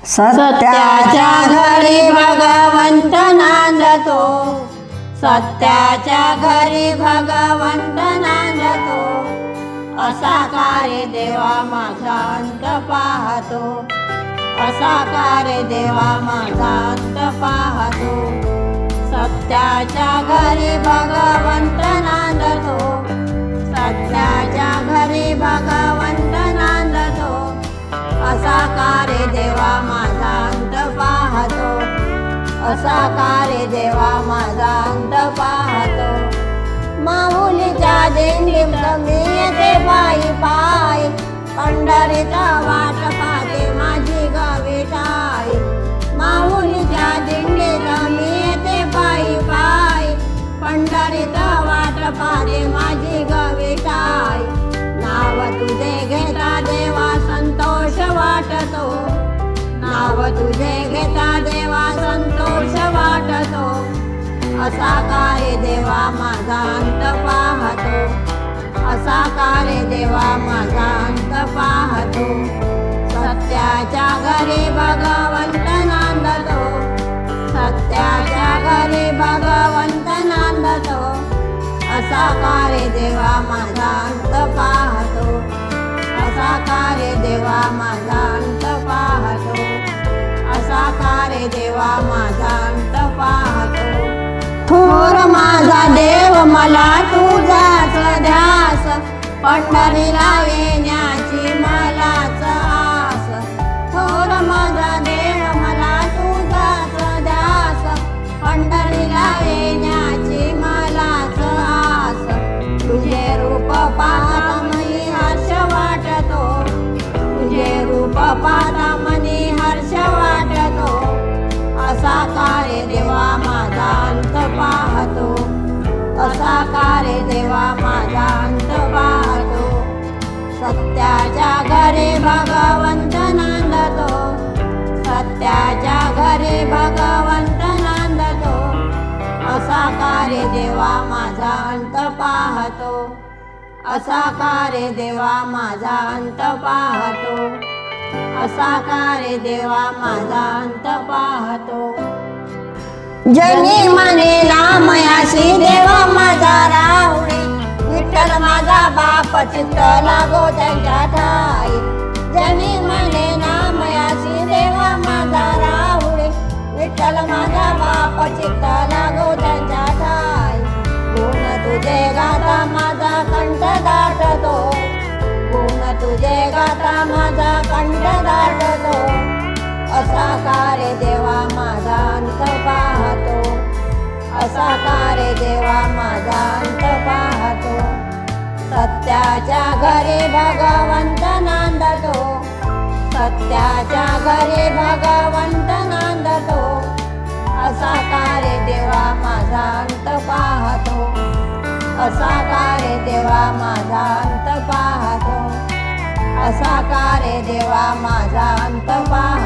सत्याच्या घरी भगवंत नांदतो, सत्याच्या घरी भगवंत नांदतो। असा कार्य देवा माझा अंत पाहतो, असा कार्य देवा माझा अंत पाहतो। सत्याच्या घरी भगवंत नांदतो, सत्याच्या घरी भगवंत नांदतो। असा कार्य देवा माझा अंत पाहतो, असा कार्य देवा माझा अंत पाहतो। माऊलीच्या दिंडीत मी येते पायी पायी, पंढरीचा वाट पाहते माझी गविताई। माऊलीच्या दिंडीत मी येते पायी पायी, पंढरीचा वाट पाहते माझी गविताई। नाव तुझे घेता देवा संतोष वाटतो, नाव तुझे घेता देवा संतोष वाटतो। असा कार्य देवा माझा अंत पाहतो, असा कार्य देवा माझा अंत पाहतो। सत्याच्या घरी भगवंत नांदतो, सत्याच्या घरी भगवंत नांदतो। असा कार्य देवा माझा अंत पाहतो, असा कार्य देवा माझा अंत पाहतो, असा कार्य देवा माझा अंत पाहतो। थोर माझा देव मला तुझाच ध्यास, पंढरीला येण्याची मलाच आस। थोर माझा देव मला तुझाच ध्यास, पंढरीला येण्याची मलाच आस। तुझे रूप पाहता मनी हर्ष वाटतो, तुझे रूप पाहता मनी हर्ष वाटतो। असा कार्य देवा माझा अंत पाहतो, असा कार्य देवा माझा अंत पाहतो। सत्याच्या घरी भगवंत नांदतो, सत्याच्या घरी भगवंत नांदतो। असा कार्य देवा माझा अंत पाहतो, असा कार्य देवा माझा अंत पाहतो, असा कार्य देवा माझा अंत पाहतो। जनी मने नामयासी देवा माझा राहुळे, विठ्ठल माझा बाप चित्त लागो त्यांच्या ठाई। जनी मने नामयासी देवा माझा राहुळे, विठ्ठल माझा बाप चित्त लागो त्यांच्या ठाई। गुण तुझे गाता माझा कंठ दाटतो, गुण तुझे गाता माझा कंठ दाटतो। असा कार्य देवा माझा अंत पाहतो, असा कार्य देवा माझा अंत पाहतो। सत्याच्या घरी भगवंत नांदतो, सत्याच्या घरी भगवंत नांदतो। असा कार्य देवा माझा अंत पाहतो, असा कार्य देवा माझा अंत पाहतो, असा कार्य देवा माझा अंत पाहतो।